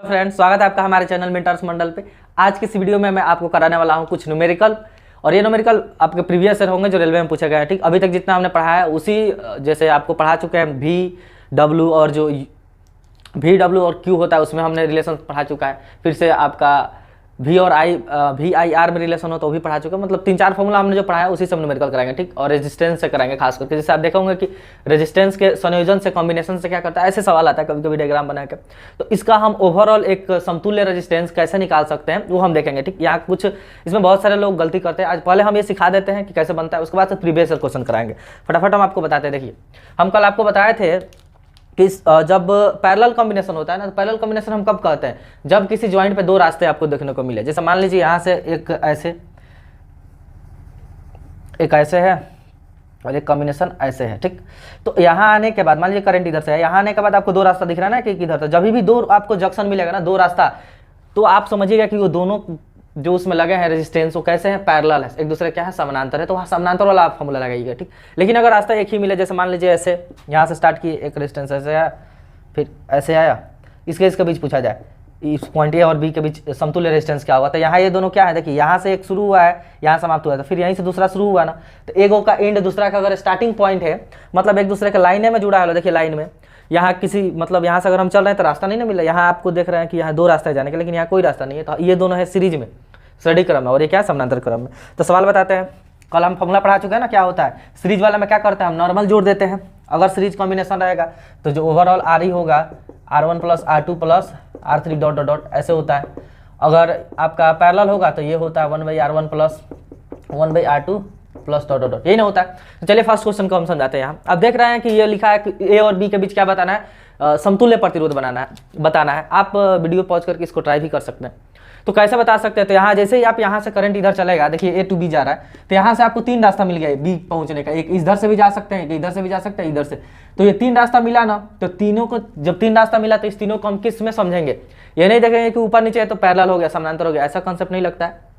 Friends, स्वागत है आपका हमारे चैनल मेंटर्स मंडल पे। आज की इस वीडियो में मैं आपको कराने वाला हूं कुछ न्यूमेरिकल, और ये न्यूमेरिकल आपके प्रीवियस ईयर होंगे जो रेलवे में पूछे गए हैं। ठीक, अभी तक जितना हमने पढ़ा है उसी जैसे आपको पढ़ा चुके हैं। वी डब्ल्यू और जो वी डब्ल्यू और क्यू होता है उसमें हमने रिलेशन पढ़ा चुका है। फिर से आपका वी और आई वी आई आर में रिलेशन हो तो भी पढ़ा चुका है। मतलब 3-4 फॉर्मूला हमने जो पढ़ा है उसी से हम न्यूमेरिकल कराएंगे। ठीक, और रेजिस्टेंस से कराएंगे खास करके। जैसे आप देखोगे कि रेजिस्टेंस के संयोजन से, कॉम्बिनेशन से क्या करता है, ऐसे सवाल आता है कभी कभी डायग्राम बना के। तो इसका हम ओवरऑल एक समतुल्य रेजिस्टेंस कैसे निकाल सकते हैं वो हम देखेंगे। ठीक, यहाँ कुछ इसमें बहुत सारे लोग गलती करते हैं। आज पहले हम ये सिखा देते हैं कि कैसे बनता है, उसके बाद से प्रीवियस ईयर क्वेश्चन कराएंगे। फटाफट हम आपको बताते हैं। देखिए, हम कल आपको बताए थे कि जब पैरेलल कॉम्बिनेशन होता है ना, तो पैरेलल कॉम्बिनेशन हम कब कहते हैं, जब किसी जॉइंट पे दो रास्ते आपको देखने को मिले। जैसे मान लीजिए यहाँ से एक ऐसे है और एक कॉम्बिनेशन ऐसे है। ठीक, तो यहाँ आने के बाद मान लीजिए करंट इधर से है, यहाँ आने के बाद आपको दो रास्ता दिख रहा है ना कि किधर। तो जब भी दो आपको जंक्शन मिलेगा ना, दो रास्ता, तो आप समझिएगा कि वो दोनों जो उसमें लगे हैं रेजिस्टेंस वो कैसे हैं, पैरेलल है, एक दूसरे क्या है, समानांतर है। तो वहाँ समानांतर वाला आप फॉर्मूला लगाइएगा। ठीक, लेकिन अगर रास्ता एक ही मिले, जैसे मान लीजिए ऐसे यहाँ से स्टार्ट किए, एक रेजिस्टेंस ऐसे आया, फिर ऐसे आया, इसके बीच पूछा जाए इस पॉइंट ए और बी के बीच समतुल्य रेजिस्टेंस क्या होगा, तो यहाँ ये दोनों क्या है, देखिए यहाँ से एक शुरू हुआ है, यहाँ समाप्त हुआ है, तो फिर यहीं से दूसरा शुरू हुआ ना, तो एक का एंड दूसरा का अगर स्टार्टिंग पॉइंट है, मतलब एक दूसरे के लाइन में जुड़ा है। देखिए लाइन में यहाँ किसी मतलब यहाँ से अगर हम चल रहे हैं तो रास्ता नहीं ना मिला, यहाँ आपको देख रहे हैं कि यहाँ दो रास्ते जाने के, लेकिन यहाँ कोई रास्ता नहीं है। तो ये दोनों है सीरीज में, श्रेणी क्रम में, और ये क्या समानांतर क्रम में। तो सवाल बताते हैं। कल हम फॉर्मूला पढ़ा चुके हैं ना, क्या होता है सीरीज वाला में, क्या करते हैं हम नॉर्मल जोड़ देते हैं। अगर सीरीज कॉम्बिनेशन रहेगा तो जो ओवरऑल आर ही होगा R1 plus R2 plus R3 dot dot dot ऐसे होता है। अगर आपका पैरेलल होगा तो ये होता है 1/R1 plus 1/R2 plus dot dot dot, यही ना होता है। तो चलिए फर्स्ट क्वेश्चन को हम समझाते हैं। यहाँ अब देख रहे हैं कि ये लिखा है कि ए और बी के बीच क्या बताना है, समतुल्य प्रतिरोध बताना है। आप वीडियो पॉज करके इसको ट्राई भी कर सकते हैं। तो कैसे बता सकते हैं, तो यहाँ जैसे ही आप यहाँ से करंट इधर चलेगा, देखिए ए टू बी जा रहा है, तो यहाँ से आपको 3 रास्ता मिल गया बी पहुंचने का। एक इधर से भी जा सकते हैं, एक इधर से भी जा सकते हैं, इधर से। तो ये 3 रास्ता मिला ना, तो तीनों को जब 3 रास्ता मिला तो इस तीनों को हम किस में समझेंगे, ये नहीं देखेंगे कि ऊपर नीचे है तो पैरेलल हो गया, समानांतर हो गया, ऐसा कॉन्सेप्ट नहीं लगता है।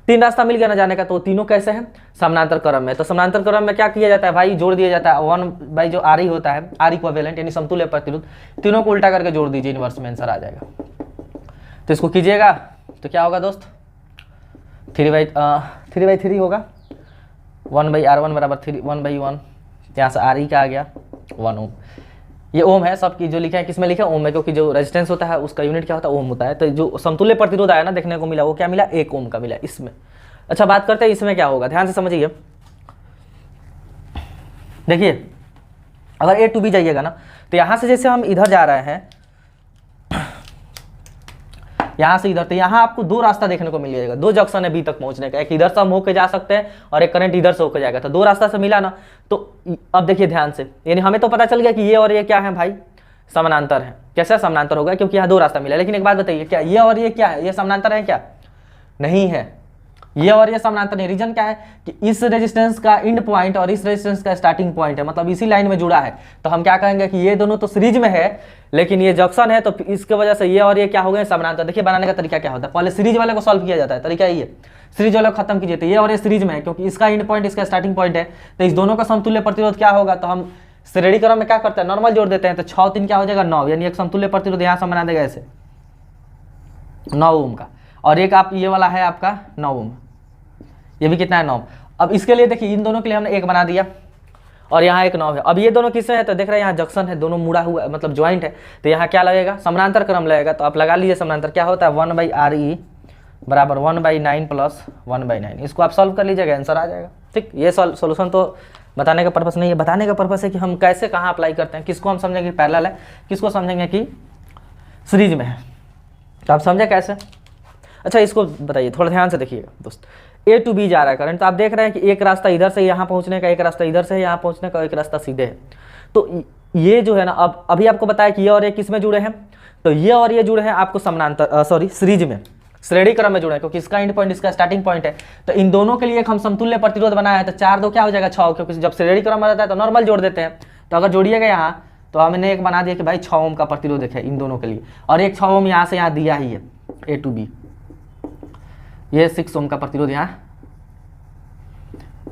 3 रास्ता मिल गया ना जाने का, तो तीनों कैसे हैं, समानांतर क्रम में। तो समानांतर क्रम में क्या किया जाता है भाई, जोड़ दिया जाता है 1 जो आर ही होता है, आर इक्विवेलेंट यानी समतुल्य प्रतिरोध, तीनों को उल्टा करके जोड़ दीजिए, इनवर्स में आंसर आ जाएगा। तो इसको कीजिएगा तो क्या होगा दोस्त, 3/3 होगा, 1/R1 बराबर 1/1, यहाँ से आर ई का आ गया 1 ओम। ये ओम है, सबकी जो लिखे हैं किसमें लिखे, ओम में, क्योंकि जो रेजिस्टेंस होता है उसका यूनिट क्या होता है, ओम होता है। तो जो समतुल्य प्रतिरोध आया ना देखने को मिला, वो क्या मिला, 1 ओम का मिला इसमें। अच्छा, बात करते हैं इसमें क्या होगा, ध्यान से समझिए। देखिए अगर ए टू बी जाइएगा ना, तो यहाँ से जैसे हम इधर जा रहे हैं, यहाँ से इधर, तो यहाँ आपको 2 रास्ता देखने को मिल जाएगा, 2 जंक्शन है बी तक पहुंचने का। एक इधर से हम होके जा सकते हैं और एक करंट इधर से होकर जाएगा। तो 2 रास्ता से मिला ना, तो अब देखिए ध्यान से, यानी हमें तो पता चल गया कि ये और ये क्या है भाई, समानांतर है। कैसे समानांतर होगा, क्योंकि यहाँ 2 रास्ता मिला। लेकिन एक बात बताइए, क्या ये और ये क्या है, ये समानांतर है क्या, नहीं है। ये और ये समानांतर नहीं। रीजन क्या है कि इस रेजिस्टेंस का एंड पॉइंट और इस रेजिस्टेंस का स्टार्टिंग पॉइंट है, मतलब इसी लाइन में जुड़ा है। तो हम क्या कहेंगे कि ये दोनों तो सीरीज में है, लेकिन ये जंक्शन है, तो इसके वजह से ये और ये क्या हो गए, समानांतर। देखिए बनाने का तरीका क्या होता है, पहले सीरीज वाले को सॉल्व किया जाता है, तरीका ये है, सीरीज वाले को खत्म कीजिए। तो ये और ये सीरीज में है, क्योंकि इसका एंड पॉइंट इसका स्टार्टिंग पॉइंट है, तो इस दोनों का समतुल्य प्रतिरोध क्या होगा, तो हम श्रेणी क्रम में क्या करते हैं, नॉर्मल जोड़ देते हैं। तो 6 3 क्या हो जाएगा, 9, यानी एक समतुल्य प्रतिरोध यहाँ से बना देगा ऐसे 9 ओम का, और एक आप ये वाला है आपका 9 ओम, ये भी कितना है, 9। अब इसके लिए देखिए, इन दोनों के लिए हमने 1 बना दिया और यहाँ एक 9 है। अब ये दोनों किससे है, तो देख रहे हैं यहाँ जंक्शन है, दोनों मुड़ा हुआ मतलब ज्वाइंट है। तो यहाँ क्या लगेगा, समानांतर क्रम लगेगा। तो आप लगा लीजिए समानांतर क्या होता है, 1/RE बराबर 1/9 प्लस 1/9। इसको आप सॉल्व कर लीजिएगा, आंसर आ जाएगा। ठीक, ये सोल्यूशन तो बताने का पर्पस नहीं है, बताने का पर्पस है कि हम कैसे कहाँ अप्लाई करते हैं, किसको हम समझेंगे पैरेलल है, किसको समझेंगे कि सीरीज में है। तो आप समझे कैसे। अच्छा, इसको बताइए, थोड़ा ध्यान से देखिएगा दोस्त। ए टू बी जा रहा है करंट, तो आप देख रहे हैं कि एक रास्ता इधर से यहाँ पहुँचने का, एक रास्ता इधर से यहाँ पहुँचने का, एक रास्ता सीधे है। तो ये जो है ना, अब अभी आपको बताया कि ये और ये किस में जुड़े हैं, तो ये और ये जुड़े हैं आपको समानांतर सीरीज में, श्रेणी क्रम में जुड़े हैं, क्योंकि इसका एंड पॉइंट इसका स्टार्टिंग पॉइंट है। तो इन दोनों के लिए एक हम समतुल्य प्रतिरोध बनाया है। तो 4 2 क्या हो जाएगा, 6, क्योंकि जब श्रेणी क्रम में रहता है तो नॉर्मल जोड़ देते हैं। तो अगर जोड़िएगा यहाँ, तो हमने एक बना दिया कि भाई 6 ओम का प्रतिरोध है इन दोनों के लिए, और एक 6 ओम यहाँ से यहाँ दिया ही है ए टू बी, ये 6 ओम का प्रतिरोध यहाँ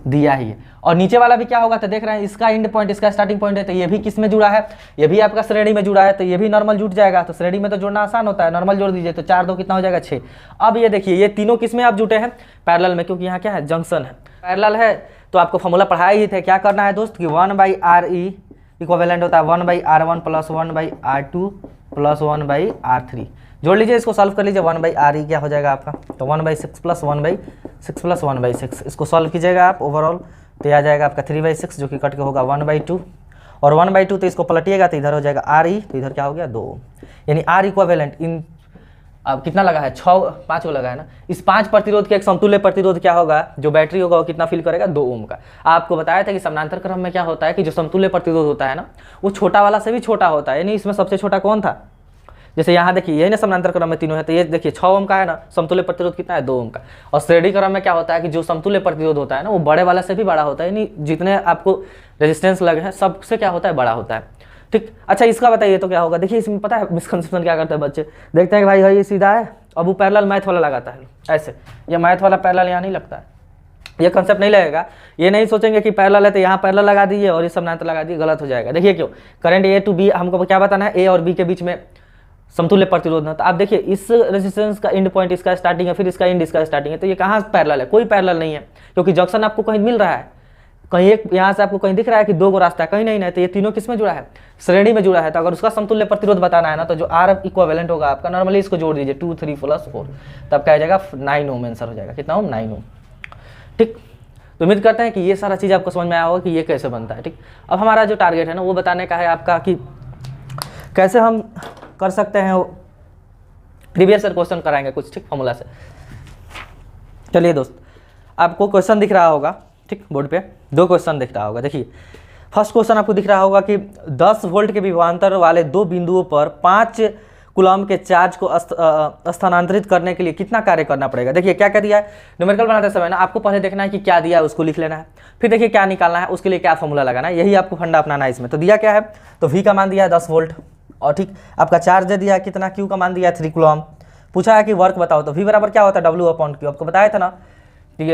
दिया ही है। और नीचे वाला भी क्या होगा, तो देख रहे हैं इसका एंड पॉइंट इसका स्टार्टिंग पॉइंट है, तो ये भी किस में जुड़ा है, ये भी आपका श्रेणी में जुड़ा है, तो ये भी नॉर्मल जुड़ जाएगा। तो श्रेणी में तो जोड़ना आसान होता है, नॉर्मल जोड़ दीजिए, तो 4 2 कितना हो जाएगा 6। अब ये देखिए ये तीनों किस में आप जुटे हैं, पैरेलल में, क्योंकि यहाँ क्या है जंक्शन है, पैरेलल है। तो आपको फॉर्मूला पढ़ाए ही थे, क्या करना है दोस्त कि 1/RE इक्विवेलेंट होता है 1/R1 + 1/R2 + 1/R3। जोड़ लीजिए, इसको सॉल्व कर लीजिए, 1/RE क्या हो जाएगा आपका, तो 1/6 + 1/6 + 1/6, इसको सॉल्व कीजिएगा आप ओवरऑल, तो आ जाएगा आपका 3/6 जो कि कट के होगा 1/2, और 1/2 तो इसको पलटिएगा तो इधर हो जाएगा RE, तो इधर क्या हो गया 2, यानी R इक्विवेलेंट इन अब कितना लगा है 5 को लगा है ना, इस 5 प्रतिरोध के एक समतुल्य प्रतिरोध क्या होगा, जो बैटरी होगा वो कितना फिल करेगा 2 ओम का। आपको बताया था कि समानांतर क्रम में क्या होता है कि जो समतुल्य प्रतिरोध होता है ना वो छोटा वाला से भी छोटा होता है, यानी इसमें सबसे छोटा कौन था, जैसे यहाँ देखिए यही ना समानांतर क्रम में तीनों है, तो ये देखिए 6 ओम का है ना, समतुल्य प्रतिरोध कितना है 2 ओम का। और श्रेणी क्रम में क्या होता है कि जो समतुल्य प्रतिरोध होता है ना वो बड़े वाला से भी बड़ा होता है, यानी जितने आपको रेजिस्टेंस लगे हैं सबसे क्या होता है बड़ा होता है। ठीक, अच्छा इसका बताइए तो क्या होगा, देखिए इसमें पता है मिसकंसेप्शन क्या करते हैं बच्चे, देखते हैं कि भाई ये सीधा है, अब वो पैरेलल मैथ वाला लगाता है ऐसे, ये मैथ वाला पैरेलल यहाँ नहीं लगता है, ये कंसेप्ट नहीं लगेगा। ये नहीं सोचेंगे कि पैरेलल है तो यहाँ पैरेलल लगा दीजिए और ये समानांतर लगा दीजिए, गलत हो जाएगा। देखिए क्यों, करंट A to B हमको क्या बताना है, A और B के बीच में समतुल्य प्रतिरोध ना, तो आप देखिए इस रेजिस्टेंस का एंड पॉइंट इसका स्टार्टिंग है, फिर इसका एंड इसका स्टार्टिंग है, तो ये कहाँ पैरेलल है, कोई पैरेलल नहीं है, क्योंकि जंक्शन आपको कहीं मिल रहा है, कहीं एक यहाँ से आपको कहीं दिख रहा है कि 2 गो रास्ता है, कहीं नहीं है, तो ये तीनों किस में जुड़ा है, श्रेणी में जुड़ा है। तो अगर उसका समतुल्य प्रतिरोध बताना है ना, तो जो R इक्विवेलेंट होगा आपका, नॉर्मली इसको जोड़ दीजिए 2 3 + 4, तब क्या आ जाएगा 9 ओम आंसर हो जाएगा, कितना ओम 9 ओम। ठीक, तो उम्मीद करते हैं कि ये सारा चीज़ आपको समझ में आया होगा कि ये कैसे बनता है। ठीक, अब हमारा जो टारगेट है ना वो बताने का है आपका कि कैसे हम कर सकते हैं, प्रीवियस ईयर क्वेश्चन कराएंगे कुछ, ठीक, फॉर्मूला से। चलिए दोस्त, आपको क्वेश्चन दिख रहा होगा, ठीक, बोर्ड पे 2 क्वेश्चन दिख रहा होगा। देखिए फर्स्ट क्वेश्चन आपको दिख रहा होगा कि 10 वोल्ट के विभवांतर वाले 2 बिंदुओं पर 5 कूलम्ब के चार्ज को स्थानांतरित करने के लिए कितना कार्य करना पड़ेगा। देखिए क्या क्या दिया है, न्यूमेरिकल बनाते समय ना आपको पहले देखना है कि क्या दिया है उसको लिख लेना है, फिर देखिए क्या निकालना है, उसके लिए क्या फॉर्मूला लगाना है, यही आपको फंडा अपनाना है इसमें। तो दिया क्या है, तो V का मान दिया है 10 वोल्ट, और ठीक आपका चार्ज दिया है कितना, Q का मान दिया है 3 कूलम्ब। पूछा है कि वर्क बताओ, तो V बराबर क्या होता है W/Q। आपको बताया था ना कि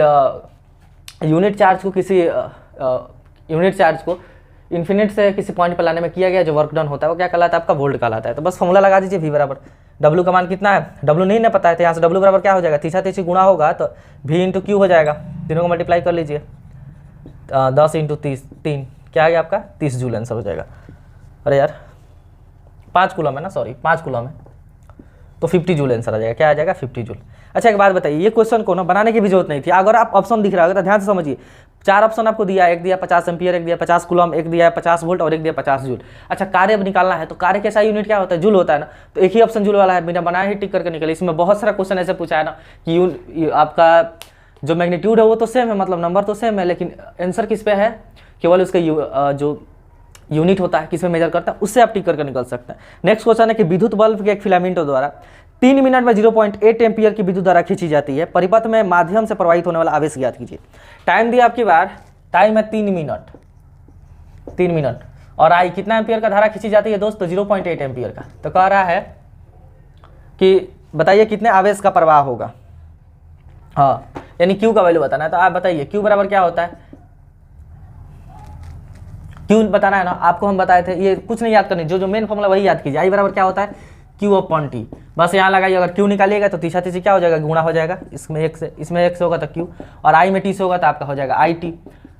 यूनिट चार्ज को किसी यूनिट चार्ज को इन्फिनिट से किसी पॉइंट पर लाने में किया गया जो वर्क डन होता है वो क्या कहलाता है आपका वोल्ट कहलाता है। तो बस फॉर्मूला लगा दीजिए, V बराबर W का मान कितना है, W नहीं ना पता है, तो यहाँ से W बराबर क्या हो जाएगा, 3 गुणा होगा तो V × Q हो जाएगा, तीनों को मल्टीप्लाई कर लीजिए, 10 × 3 क्या आ गया आपका 30 जूल आंसर हो जाएगा। अरे यार 5 कूलम है ना, सॉरी 5 कूलम है, तो 50 जूल आंसर आ जाएगा, क्या आ जाएगा 50 जूल। अच्छा एक बात बताइए, ये क्वेश्चन को ना बनाने की भी जरूरत नहीं थी, अगर आप ऑप्शन दिख रहा होगा तो ध्यान से समझिए, 4 ऑप्शन आपको दिया है, एक दिया 50 एम्पियर, एक दिया 50 कूलम, एक दिया है 50 वोल्ट और एक दिया 50 जूल। अच्छा कार्य अब निकालना है, तो कार्य कैसा यूनिट क्या होता है, जूल होता है ना, तो एक ही ऑप्शन जूल वाला है, बिना बनाए ही टिक करके निकले। इसमें बहुत सारा क्वेश्चन ऐसे पूछा है ना कि आपका जो मैग्नीट्यूड है वो तो सेम है, मतलब नंबर तो सेम है, लेकिन आंसर किस पे है, केवल उसका जो यूनिट होता है किस में मेजर करता है उससे आप टिक करके निकल सकते हैं। नेक्स्ट क्वेश्चन है कि विद्युत बल्ब के एक फिलामेंटो द्वारा 3 मिनट में 0.8 एम्पियर की विद्युत धारा खींची जाती है, परिपथ में माध्यम से प्रवाहित होने वाला आवेश ज्ञात कीजिए। टाइम दिया आपकी बार, टाइम है 3 मिनट, और आई कितना एम्पियर का धारा खींची जाती है दोस्त, तो 0.8 एम्पियर का। तो कह रहा है कि बताइए कितने आवेश का प्रवाह होगा, हाँ यानी Q का वैल्यू बताना है। तो आप बताइए Q बराबर क्या होता है, Q बताना है ना, आपको हम बताए थे, ये कुछ नहीं याद करनी, जो मेन फॉर्मूला वही याद कीजिए। I बराबर क्या होता है Q/T, बस यहाँ लगाइए, अगर Q निकालिएगा तो 3 क्या हो जाएगा, गुणा हो जाएगा, इसमें 1 से होगा तो Q, और I में T से होगा तो आपका हो जाएगा IT।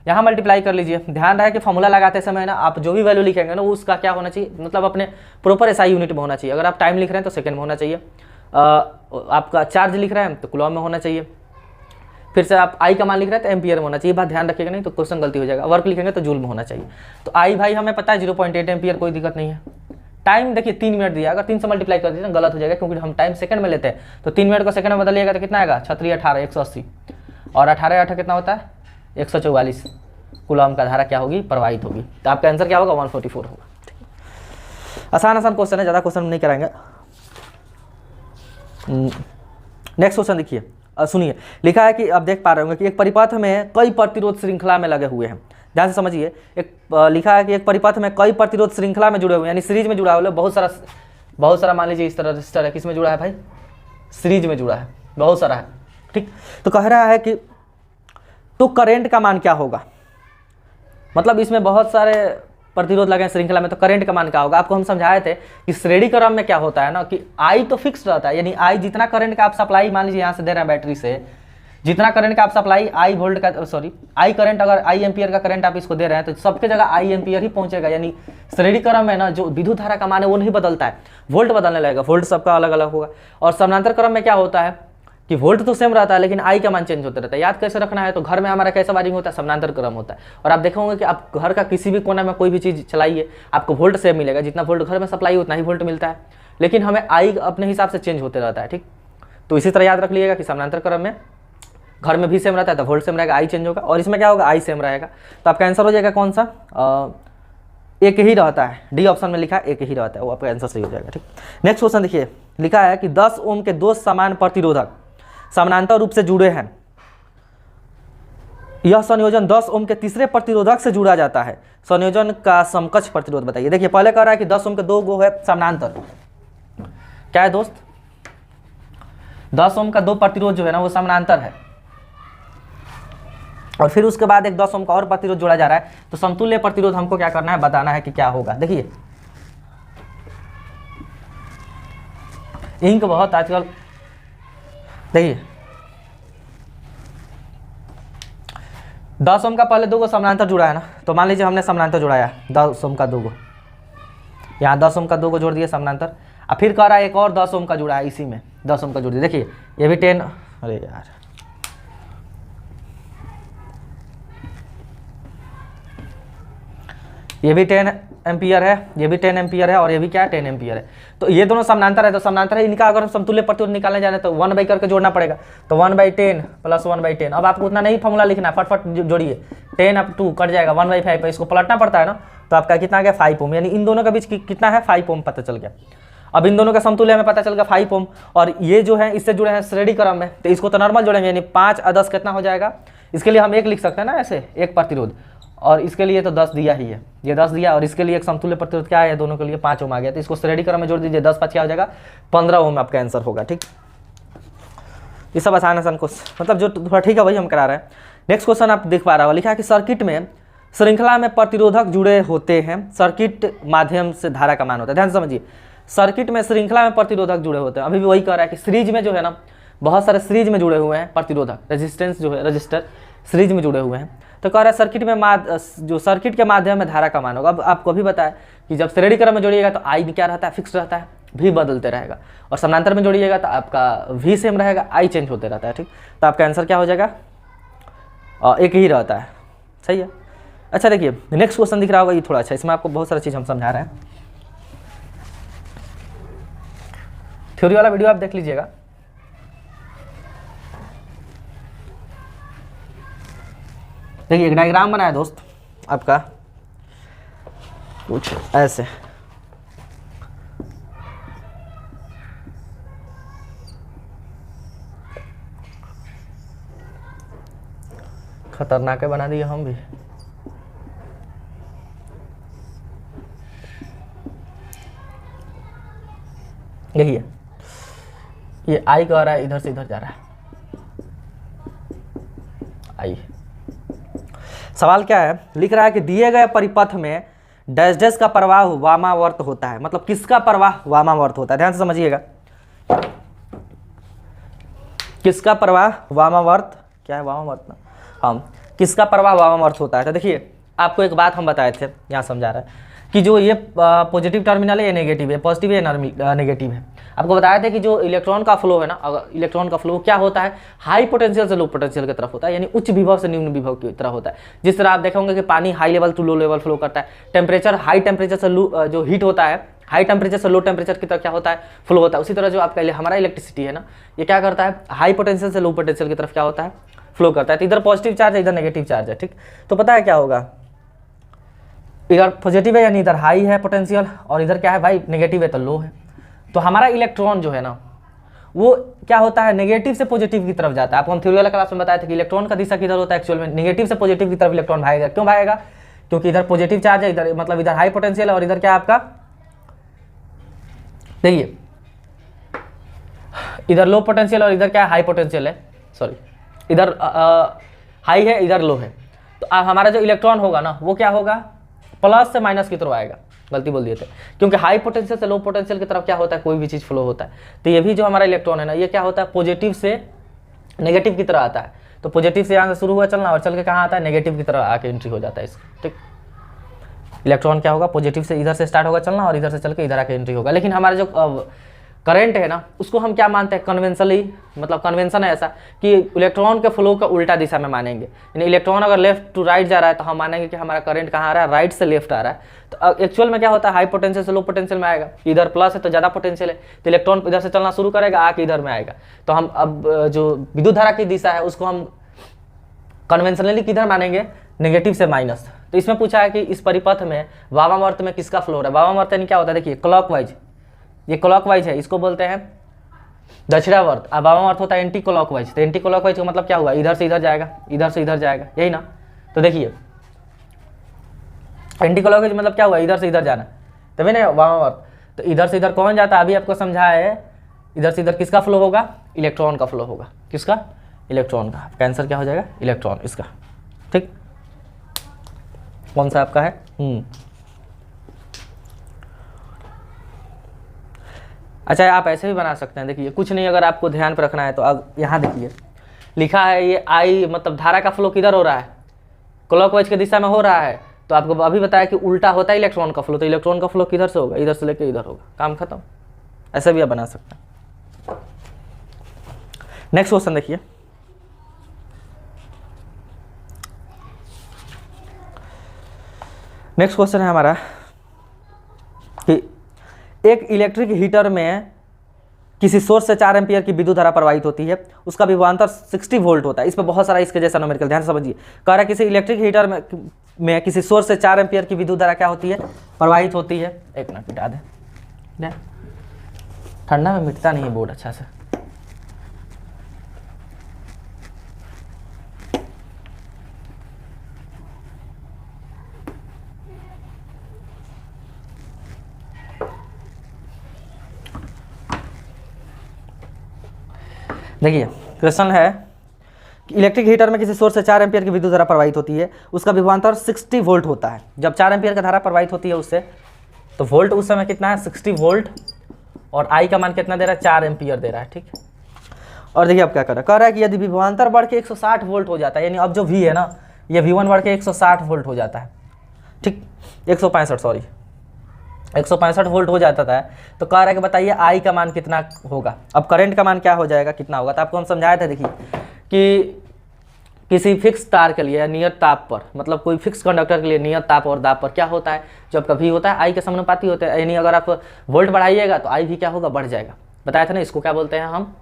यहाँ मल्टीप्लाई कर लीजिए। ध्यान रहे कि फॉर्मूला लगाते समय ना आप जो भी वैल्यू लिखेंगे ना उसका क्या होना चाहिए, मतलब अपने प्रॉपर SI यूनिट में होना चाहिए। अगर आप टाइम लिख रहे हैं तो सेकंड में होना चाहिए, आपका चार्ज लिख रहे हैं तो कूलम में होना चाहिए, फिर से आप आई का मान लिख रहे हैं तो एम्पियर में होना चाहिए। बात ध्यान रखिएगा, नहीं तो क्वेश्चन गलती हो जाएगा। वर्क लिखेंगे तो जूल में होना चाहिए। तो आई भाई हमें पता है 0.8 एम्पियर, कोई दिक्कत नहीं है। टाइम देखिए 3 मिनट दिया, अगर 3 से मल्टीप्लाई कर दीजिए गलत हो जाएगा, क्योंकि हम टाइम सेकंड में लेते हैं, तो 3 मिनट को सेकंड में बदलिएगा तो कितना आएगा, 6 18 180, और 18 कितना होता है 144 कूलम का धारा क्या होगी, प्रवाहित होगी। तो आपका आंसर क्या होगा 144 होगा। आसान क्वेश्चन है, ज़्यादा क्वेश्चन नहीं कराएंगे। नेक्स्ट क्वेश्चन देखिए, सुनिए, लिखा है कि आप देख पा रहे होंगे कि एक परिपथ में कई प्रतिरोध श्रृंखला में लगे हुए हैं। ध्यान से समझिए, एक लिखा है कि एक परिपथ में कई प्रतिरोध श्रृंखला में जुड़े हुए हैं, यानी सीरीज में जुड़ा हुआ है। बहुत सारा मान लीजिए इस तरह रजिस्टर है, किस में जुड़ा है भाई, सीरीज में जुड़ा है, बहुत सारा है। ठीक, तो कह रहा है कि तो करंट का मान क्या होगा। मतलब इसमें बहुत सारे प्रतिरोध लगे हैं श्रृंखला में, तो करंट का मान क्या होगा। आपको हम समझाए थे कि श्रेणी क्रम में क्या होता है ना कि आई तो फिक्स रहता है, यानी आई जितना करंट का आप सप्लाई मान लीजिए यहाँ से दे रहे हैं बैटरी से, जितना करंट का आप सप्लाई आई वोल्ट का सॉरी आई करंट, अगर आई एम्पियर का करंट आप इसको दे रहे हैं तो सबके जगह आई एम्पियर ही पहुंचेगा। यानी श्रेणी क्रम में ना जो विद्युत धारा का मान है वो नहीं बदलता है, वोल्ट बदलने लगेगा, वोल्ट सबका अलग अलग होगा। और समानांतर क्रम में क्या होता है कि वोल्ट तो सेम रहता है लेकिन आई का मान चेंज होता रहता है। याद कैसे रखना है, तो घर में हमारा कैसा वायरिंग होता है, समानांतर क्रम होता है। और आप देखोगे कि आप घर का किसी भी कोने में कोई भी चीज़ चलाइए आपको वोल्ट सेम मिलेगा, जितना वोल्ट घर में सप्लाई उतना ही वोल्ट मिलता है, लेकिन हमें आई अपने हिसाब से चेंज होते रहता है। ठीक, तो इसी तरह याद रख लीजिएगा कि समानांतर क्रम में घर में भी सेम रहता है तो वोल्ट सेम रहेगा, आई चेंज होगा, और इसमें क्या होगा, आई सेम रहेगा। तो आपका आंसर हो जाएगा कौन सा, एक ही रहता है, डी ऑप्शन में लिखा है एक ही रहता है, वो आपका आंसर सही हो जाएगा। ठीक, नेक्स्ट क्वेश्चन देखिए, लिखा है कि 10 ओम के दो समान प्रतिरोधक समानांतर रूप से जुड़े हैं, यह संयोजन 10 ओम के तीसरे प्रतिरोधक से जुड़ा जाता है, संयोजन का समकक्ष प्रतिरोध बताइए। देखिए पहले कह रहा है कि 10 ओम के दो गो है समानांतर, क्या है दोस्त, 10 ओम का दो प्रतिरोध जो है ना वो समानांतर है, और फिर उसके बाद एक 10 ओम का और प्रतिरोध जोड़ा जा रहा है, तो समतुल्य प्रतिरोध हमको क्या करना है, बताना है कि क्या होगा। देखिए इंक बहुत आजकल, देखिए 10 ओम का पहले दो गो समानांतर जुड़ा है ना, तो मान लीजिए हमने समानांतर जुड़ाया 10 ओम का दो गो, यहाँ 10 ओम का दो गो जोड़ दिए समानांतर, और फिर कह रहा है एक और 10 ओम का जुड़ा है, इसी में 10 ओम का जोड़ दिया। देखिए ये भी 10, अरे यार ये भी 10 एम्पियर है, ये भी 10 एम्पियर है, और ये भी क्या है 10 एम्पियर है, तो ये दोनों समानांतर है, तो समानांतर है, इनका अगर हम समतुल्य प्रतिरोध निकालने जाने तो 1 बाई करके जोड़ना पड़ेगा, तो 1/10 प्लस 1/10। अब आपको उतना नहीं फॉर्मूला लिखना है, फटफट जोड़िए, 10 अप टू कट जाएगा 1/5, इसको पलटना पड़ता है ना, तो आपका कितना आ गया 5 ओम, यानी इन दोनों के बीच कितना है 5 ओम पता चल गया। अब इन दोनों का समतुल्य हमें पता चल गया 5 ओम, और ये जो है इससे जुड़े हैं श्रेणी क्रम में, तो इसको तो नॉर्मल जोड़ेंगे, यानी 5 और 10 कितना हो जाएगा, इसके लिए हम 1 लिख सकते हैं ना ऐसे, एक प्रतिरोध, और इसके लिए तो 10 दिया ही है, ये 10 दिया, और इसके लिए एक समतुल्य प्रतिरोध क्या है, दोनों के लिए 5 ओम आ गया, तो इसको श्रेणी क्रम में जोड़ दीजिए, 10 5 क्या हो जाएगा 15 ओम आपका आंसर होगा। ठीक, ये सब आसान आसान क्वेश्चन, मतलब जो थोड़ा ठीक है वही हम करा रहे हैं। नेक्स्ट क्वेश्चन आप देख पा रहा हो, लिखा है कि सर्किट में श्रृंखला में प्रतिरोधक जुड़े होते हैं, सर्किट माध्यम से धारा का मान होता है। ध्यान से समझिए, सर्किट में श्रृंखला में प्रतिरोधक जुड़े होते हैं, अभी भी वही कह रहा है कि सीरीज में जो है ना, बहुत सारे सीरीज में जुड़े हुए हैं प्रतिरोधक, रेजिस्टेंस जो है रजिस्टर सीरीज में जुड़े हुए हैं, तो कह रहा है सर्किट में जो सर्किट के माध्यम में धारा का मान होगा। अब आपको अभी बताया कि जब श्रेणी क्रम में जोड़िएगा तो आई क्या रहता है, फिक्स रहता है, भी बदलते रहेगा, और समानांतर में जोड़िएगा तो आपका भी सेम रहेगा, आई चेंज होते रहता है। ठीक, तो आपका आंसर क्या हो जाएगा, एक ही रहता है, सही है। अच्छा देखिए नेक्स्ट क्वेश्चन दिख रहा होगा, ये थोड़ा अच्छा, इसमें आपको बहुत सारी चीज़ हम समझा रहे हैं, थ्योरी वाला वीडियो आप देख लीजिएगा। देखिए एक डायग्राम बनाया दोस्त आपका कुछ ऐसे, खतरनाक बना दिए हम भी। देखिए ये आई कह रहा है इधर से इधर जा रहा है, आई सवाल क्या है, लिख रहा है कि दिए गए परिपथ में डैश डैश का प्रवाह वामावर्त होता है, मतलब किसका प्रवाह वामावर्त होता है, ध्यान से समझिएगा, किसका प्रवाह वामावर्त, क्या है वामावर्त ना, हाँ किसका प्रवाह वामावर्त होता है। तो देखिए आपको एक बात हम बताए थे, यहाँ समझा रहा है कि जो ये पॉजिटिव टर्मिनल है ये नेगेटिव है, पॉजिटिव है नेगेटिव है। आपको बताया था कि जो इलेक्ट्रॉन का फ्लो है ना, अगर इलेक्ट्रॉन का फ्लो क्या होता है, हाई पोटेंशियल से लो पोटेंशियल की तरफ होता है, यानी उच्च विभव से निम्न विभव की तरफ होता है। जिस तरह आप देखेंगे कि पानी high level to low level flow करता है, टेम्परेचर हाई टेम्परेचर से जो हीट होता है हाई टेम्परेचर से लो टेम्परेचर की तरफ क्या होता है, फ्लो होता है। उसी तरह जो आपका हमारा इलेक्ट्रिसिटी है ना, ये क्या करता है, हाई पोटेंशियल से लो पोटेंशियल की तरफ क्या होता है, फ्लो करता है। तो इधर पॉजिटिव चार्ज है, इधर नेगेटिव चार्ज है। ठीक, तो पता है क्या होगा, इधर पॉजिटिव है यानी इधर हाई है पोटेंशियल, और इधर क्या है भाई नेगेटिव है तो लो है। तो हमारा इलेक्ट्रॉन जो है ना वो क्या होता है, नेगेटिव से पॉजिटिव की तरफ जाता है। आपको हम थ्योरी वाला क्लास में बताया था कि इलेक्ट्रॉन का दिशा किधर होता है, एक्चुअल में नेगेटिव से पॉजिटिव की तरफ इलेक्ट्रॉन भागेगा। क्यों भागेगा, क्योंकि इधर पॉजिटिव चार्ज है, इधर मतलब इधर हाई पोटेंशियल है, और इधर क्या आपका, देखिए इधर लो पोटेंशियल और इधर क्या हाई पोटेंशियल है, सॉरी इधर हाई है, इधर लो है, तो हमारा जो इलेक्ट्रॉन होगा ना वो क्या होगा, प्लस से माइनस की तरफ आएगा। गलती बोल दिए थे, क्योंकि हाई पोटेंशियल से लो पोटेंशियल की तरफ क्या होता है, कोई भी चीज़ फ्लो होता है। तो ये भी जो हमारा इलेक्ट्रॉन है ना, ये क्या होता है, पॉजिटिव से नेगेटिव की तरह आता है। तो पॉजिटिव से यहाँ से शुरू हुआ चलना और चल के कहाँ आता है, नेगेटिव की तरह आके एंट्री हो जाता है इसका। ठीक, इलेक्ट्रॉन क्या होगा, पॉजिटिव से इधर से स्टार्ट होगा चलना और इधर से चल के इधर आके एंट्री होगा। लेकिन हमारा जो करंट है ना, उसको हम क्या मानते हैं, कन्वेंशनली, मतलब कन्वेंशन है ऐसा कि इलेक्ट्रॉन के फ्लो का उल्टा दिशा में मानेंगे। यानी इलेक्ट्रॉन अगर लेफ्ट टू राइट जा रहा है तो हम मानेंगे कि हमारा करंट कहाँ आ रहा है, राइट से लेफ्ट आ रहा है। तो एक्चुअल में क्या होता है, हाई पोटेंशियल से लो पोटेंशियल में आएगा, इधर प्लस है तो ज़्यादा पोटेंशियल है, तो इलेक्ट्रॉन इधर से चलना शुरू करेगा, आके इधर में आएगा। तो हम अब जो विद्युत धारा की दिशा है उसको हम कन्वेंशनली किधर मानेंगे, नेगेटिव से माइनस। तो इसमें पूछा है कि इस परिपथ में वामावर्त में किसका फ्लो हो रहा है। वामावर्त यानी क्या होता है, देखिए क्लॉकवाइज, ये क्लॉकवाइज है, इसको बोलते हैं दक्षिणावर्त। अब वामावर्त होता है एंटी क्लॉकवाइज। तो एंटी क्लॉकवाइज का मतलब क्या हुआ, इधर से इधर जाएगा, इधर से इधर जाएगा, यही ना। तो देखिए एंटी क्लॉकवाइज मतलब क्या हुआ, इधर से इधर जाना, तभी ना वामावर्त। तो इधर से इधर कौन जाता है, अभी आपको समझाया है, इधर से इधर किसका फ्लो होगा, इलेक्ट्रॉन का फ्लो होगा। किसका, इलेक्ट्रॉन का। कैंसर क्या हो जाएगा, इलेक्ट्रॉन इसका। ठीक, कौन सा आपका है, अच्छा आप ऐसे भी बना सकते हैं। देखिए कुछ नहीं, अगर आपको ध्यान पर रखना है तो अब यहाँ देखिए लिखा है ये आई, मतलब धारा का फ्लो किधर हो रहा है, क्लॉकवाइज की दिशा में हो रहा है। तो आपको अभी बताया कि उल्टा होता है इलेक्ट्रॉन का फ्लो, तो इलेक्ट्रॉन का फ्लो किधर से होगा, इधर से लेकर इधर होगा, काम खत्म। ऐसे भी आप बना सकते हैं। नेक्स्ट क्वेश्चन देखिए, नेक्स्ट क्वेश्चन है हमारा कि एक इलेक्ट्रिक हीटर में किसी सोर्स से 4 एम्पियर की विद्युत धारा प्रवाहित होती है, उसका विभवांतर 60 वोल्ट होता है। इस पर बहुत सारा इसके जैसा न्यूमेरिकल, ध्यान से समझिए। कह रहा है किसी इलेक्ट्रिक हीटर में किसी सोर्स से 4 एम्पियर की विद्युत धारा क्या होती है, प्रवाहित होती है। एक मिनट मिटा दे, ठंडा में मिटता नहीं है बोर्ड अच्छा से। देखिए क्वेश्चन है कि इलेक्ट्रिक हीटर में किसी सोर्स से 4 एम्पियर की विद्युत धारा प्रवाहित होती है, उसका विभवांतर 60 वोल्ट होता है। जब 4 एम्पियर का धारा प्रवाहित होती है उससे, तो वोल्ट उस समय कितना है, 60 वोल्ट, और आई का मान कितना दे रहा है, 4 एम्पियर दे रहा है। ठीक, और देखिए अब क्या कर रहा है, कह रहा है कि यदि विभवांतर बढ़ के 160 वोल्ट हो जाता है, यानी अब जो वी है ना, ये V1 बढ़ के 160 वोल्ट हो जाता है। ठीक, 165 वोल्ट हो जाता था। तो कह रहा है कि बताइए आई का मान कितना होगा। अब करंट का मान क्या हो जाएगा, कितना होगा। तो आपको हम समझाए थे, देखिए कि किसी फिक्स तार के लिए नियत ताप पर, मतलब कोई फिक्स कंडक्टर के लिए नियत ताप और दाब पर क्या होता है, जब कभी होता है आई के समानुपाती होते हैं। यानी अगर आप वोल्ट बढ़ाइएगा तो आई भी क्या होगा, बढ़ जाएगा। बताया था ना, इसको क्या बोलते हैं हम,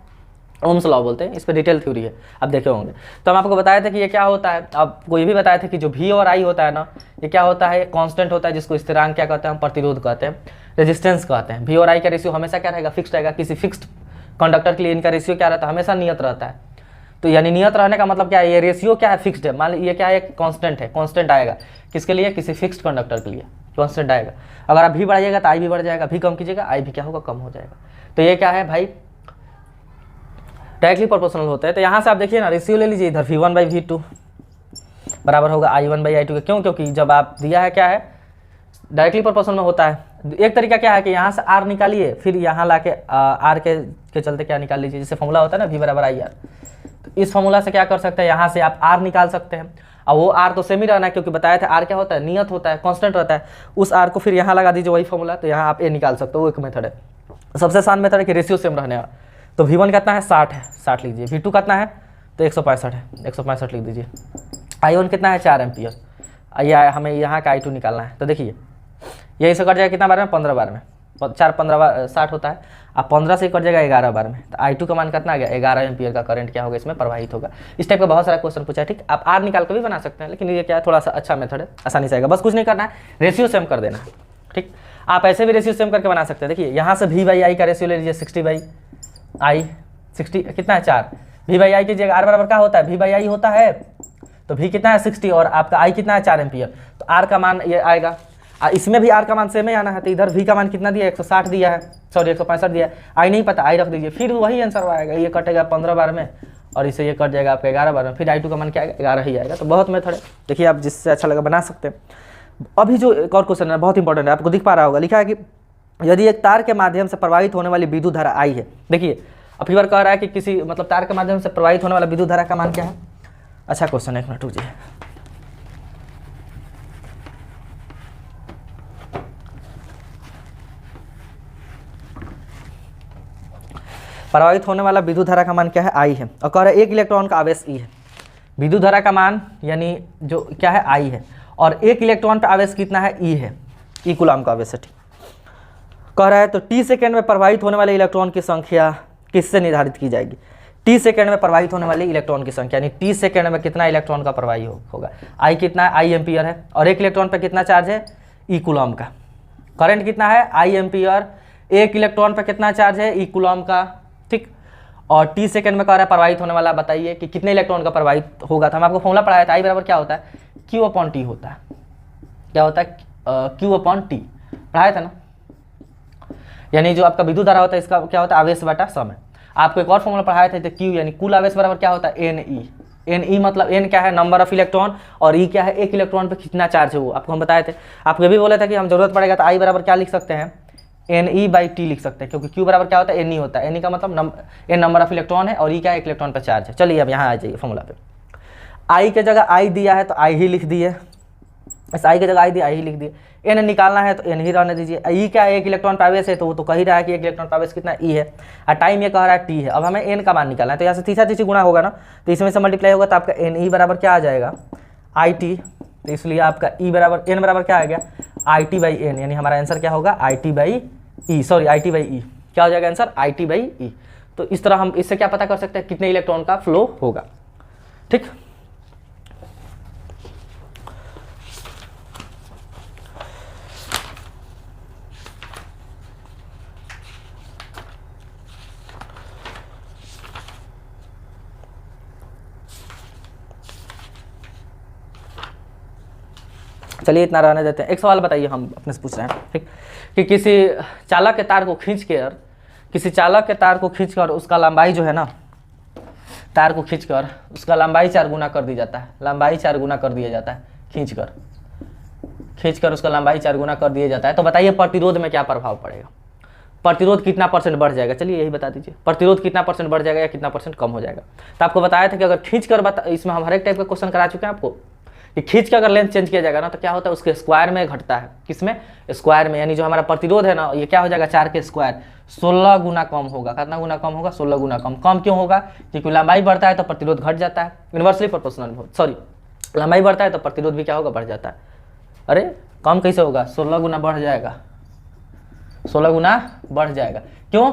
ओम्स लॉ बोलते हैं। इस पर डिटेल थ्योरी है, आप देखे होंगे। तो हम आपको बताया था कि ये क्या होता है। अब कोई भी बताया था कि जो भी और आई होता है ना, ये क्या होता है, कांस्टेंट होता है, जिसको स्थिरांक क्या कहते हैं, हम प्रतिरोध कहते हैं, रेजिस्टेंस कहते हैं। भी और आई का रेशियो हमेशा क्या रहेगा, फिक्स्ड रहेगा। किसी फिक्स्ड कंडक्टर के लिए इनका रेशियो क्या रहता है, हमेशा नियत रहता है। तो यानी नियत रहने का मतलब क्या है, ये रेशियो क्या है, फिक्स्ड है। मान लीजिए ये क्या है, कांस्टेंट है, कांस्टेंट आएगा किसके लिए, किसी फिक्स्ड कंडक्टर के लिए कांस्टेंट आएगा। अगर आप भी बढ़ाइएगा तो आई भी बढ़ जाएगा, भी कम कीजिएगा आई भी क्या होगा, कम हो जाएगा। तो ये क्या है भाई, डायरेक्टली प्रोपोर्शनल होता है। तो यहाँ से आप देखिए ना, रेशियो ले लीजिए, इधर V1/V2 बराबर होगा I1/I2 के। क्यों, क्योंकि जब आप दिया है क्या है, डायरेक्टली प्रोपोर्शनल में होता है। एक तरीका क्या है कि यहाँ से R निकालिए, फिर यहाँ ला के R के चलते क्या निकाल लीजिए, जैसे फॉर्मूला होता है ना V/IR। तो इस फॉर्मूला से क्या कर सकते हैं, यहाँ से आप R निकाल सकते हैं। और वो R तो सेम ही रहना है, क्योंकि बताया था R क्या होता है, नियत होता है, कांस्टेंट रहता है। उस R को फिर यहाँ लगा दीजिए, वही फॉर्मूला। तो यहाँ आप A निकाल सकते हो, वो एक मेथड है। सबसे आसान मेथड है कि रेशियो सेम रहने का। तो V1 कितना है, 60 है, 60 लीजिए। V2 कितना है, तो 165 है, 165 लिख दीजिए। I1 कितना है, 4 एम्पियर। हमें यहाँ का I2 निकालना है। तो देखिए यही से कट जाएगा कितना बार में, 15 बार में। 4 15 बार 60 होता है। अब 15 से कट जाएगा 11 बार में। तो I2 का मान कितना आ गया, 11 एम्पियर का करंट क्या होगा, इसमें प्रवाहित होगा। इस टाइप का बहुत सारा क्वेश्चन पूछा है। ठीक, आप R निकाल कर भी बना सकते हैं, लेकिन ये क्या है, थोड़ा सा अच्छा मेथड है, आसानी से आएगा। बस कुछ नहीं करना है, रेशियो सेम कर देना है। ठीक, आप ऐसे भी रेशियो सेम करके बना सकते हैं। देखिए यहाँ से V/I का रेशियो ले लीजिए, 60/I, 60 कितना है, 4। V/I कीजिएगा, R बराबर क्या होता है, V/I होता है। तो V कितना है, 60, और आपका I कितना है, 4 एम्पियर। तो R का मान ये आएगा, इसमें भी R का मान सेम ही आना है। तो इधर V का मान कितना दिया है, 160 दिया है, सॉरी 165 दिया है। I नहीं पता, I रख दीजिए, फिर वही आंसर आएगा। ये कटेगा 15 बार में और इसे ये कट जाएगा आपका 11 12, फिर I2 का मान क्या आएगा 11 ही आएगा। तो बहुत मेथड है, देखिए आप जिससे अच्छा लगा बना सकते हैं। अभी जो एक और क्वेश्चन है बहुत इंपॉर्टेंट है, आपको दिख पा रहा होगा, लिखा है कि यदि एक तार के माध्यम से प्रवाहित होने वाली विद्युत धारा I है। देखिए अब बार कह रहा है कि किसी मतलब तार के माध्यम से प्रवाहित होने वाला विद्युत धारा का मान क्या है। अच्छा क्वेश्चन है, एक मिनट रुकिए। प्रवाहित होने वाला विद्युत धारा का मान क्या है I है, और कह रहा है 1 इलेक्ट्रॉन का आवेश E है। विद्युत धारा का मान यानी जो क्या है I है, और 1 इलेक्ट्रॉन पर आवेश कितना है E है, E कूलम का आवेश है। ठीक, कह रहा है तो t सेकेंड में प्रवाहित होने वाले इलेक्ट्रॉन की संख्या किससे निर्धारित की जाएगी। t सेकेंड में प्रवाहित होने वाले इलेक्ट्रॉन की संख्या, यानी t सेकेंड में कितना इलेक्ट्रॉन का प्रवाही होगा। I कितना है, I एम्पियर है, और 1 इलेक्ट्रॉन पर कितना चार्ज है, E कूलम का। करंट कितना है, I एम्पियर, 1 इलेक्ट्रॉन पर कितना चार्ज है, E कूलम का। ठीक, और t सेकेंड में कह रहा है प्रवाहित होने वाला, बताइए कि कितने इलेक्ट्रॉन का प्रवाहित होगा। तो हम आपको फॉर्मूला पढ़ाया था, I बराबर क्या होता है, Q/T होता है। क्या होता है, Q/T पढ़ाया था ना, यानी जो आपका विद्युत धारा होता है इसका क्या होता है, आवेश बटा समय। आपको एक और फॉर्मूला पढ़ाया था, तो Q यानी कुल आवेश बराबर क्या होता है, NE। NE मतलब N क्या है, नंबर ऑफ इलेक्ट्रॉन, और E क्या है, 1 इलेक्ट्रॉन पे कितना चार्ज है वो आपको हम बताए थे। आपको ये भी बोला था कि हम जरूरत पड़ेगा तो I बराबर क्या लिख सकते हैं, NE/T लिख सकते हैं, क्योंकि Q बराबर क्या होता है, NE होता है। NE का मतलब N नंबर ऑफ इलेक्ट्रॉन है, और E क्या है, 1 इलेक्ट्रॉन पर चार्ज है। चलिए अब यहाँ आ जाइए फॉर्मूला पे। I के जगह I दिया है तो I ही लिख दिए, इस I की जगह I दिया, I ही लिख दिए। N निकालना है तो N ही रहने दीजिए। E क्या है, 1 इलेक्ट्रॉन पर आवेश है, तो वो तो कह ही रहा है कि 1 इलेक्ट्रॉन पर आवेश कितना E है, और टाइम ये कह रहा है T है। अब हमें N का मान निकालना है, तो यहाँ से तीसरा तीसरी गुणा होगा ना, तो इसमें से मल्टीप्लाई होगा, तो आपका NE बराबर क्या आ जाएगा, IT। तो इसलिए आपका E बराबर N बराबर क्या आ गया, IT/N, यानी हमारा आंसर क्या होगा, IT/E, सॉरी IT/E। क्या हो जाएगा आंसर, IT/E। तो इस तरह हम इससे क्या पता कर सकते हैं, कितने इलेक्ट्रॉन का फ्लो होगा। ठीक, चलिए इतना रहने देते हैं। एक सवाल बताइए, हम अपने से पूछ रहे हैं, ठीक, कि किसी चालक के तार को खींचकर उसका लंबाई जो है ना, तार को खींचकर उसका लंबाई 4 गुना कर दी जाता है, लंबाई 4 गुना कर दिया जाता है, खींचकर उसका लंबाई 4 गुना कर दिया जाता है। तो बताइए प्रतिरोध में क्या प्रभाव पड़ेगा, प्रतिरोध कितना % बढ़ जाएगा। चलिए यही बता दीजिए, प्रतिरोध कितना % बढ़ जाएगा या कितना % कम हो जाएगा। तो आपको बताया था कि अगर खींचकर इसमें हम हर एक टाइप का क्वेश्चन करा चुके हैं आपको, कि खींच के अगर लेंथ चेंज किया जाएगा ना, तो क्या होता है, उसके स्क्वायर में घटता है। किसमें, स्क्वायर में, यानी जो हमारा प्रतिरोध है ना, ये क्या हो जाएगा, 4 के स्क्वायर 16 गुना कम होगा। कितना गुना कम होगा, 16 गुना कम। कम क्यों होगा, क्योंकि लंबाई बढ़ता है तो प्रतिरोध घट जाता है, इन्वर्सली प्रोपोर्शनल, सॉरी, लंबाई बढ़ता है तो प्रतिरोध भी क्या होगा, बढ़ जाता है। अरे कम कैसे होगा, 16 गुना बढ़ जाएगा, 16 गुना बढ़ जाएगा। क्यों,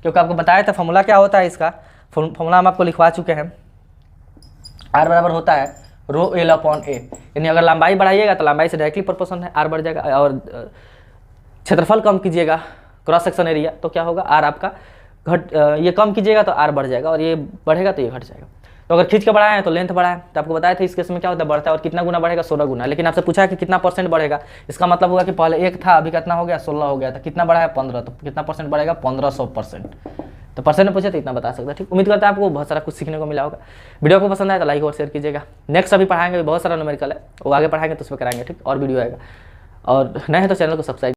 क्योंकि आपको बताया था फॉर्मूला क्या होता है इसका, फॉर्मूला हम आपको लिखवा चुके हैं। R बराबर होता है ρL/A, यानी अगर लंबाई बढ़ाइएगा तो लंबाई से डायरेक्टली प्रोपोर्शनल है, R बढ़ जाएगा, और क्षेत्रफल कम कीजिएगा, क्रॉस सेक्शन एरिया, तो क्या होगा, R आपका ये कम कीजिएगा तो R बढ़ जाएगा, और ये बढ़ेगा तो ये घट जाएगा। तो अगर खींच के बढ़ाए हैं तो लेंथ बढ़ाए, तो आपको बताया था इस केस में क्या होता है, बढ़ता है, और कितना गुना बढ़ेगा, 16 गुना। लेकिन आपसे पूछा है कि कितना % बढ़ेगा, इसका मतलब होगा कि पहले 1 था, अभी कितना हो गया, 16 हो गया था, कितना बढ़ा है, 15, तो कितना % बढ़ेगा, 1500%। तो % में पूछे तो इतना बता सकता है। ठीक, उम्मीद करता है आपको बहुत सारा कुछ सीखने को मिला होगा। वीडियो को पसंद आए तो लाइक और शेयर कीजिएगा। नेक्स्ट अभी पढ़ाएंगे, बहुत सारा न्यूमेरिकल है, वो आगे पढ़ाएंगे तो उस पर कराएंगे। ठीक, और वीडियो आएगा, और नए हैं तो चैनल को सब्सक्राइब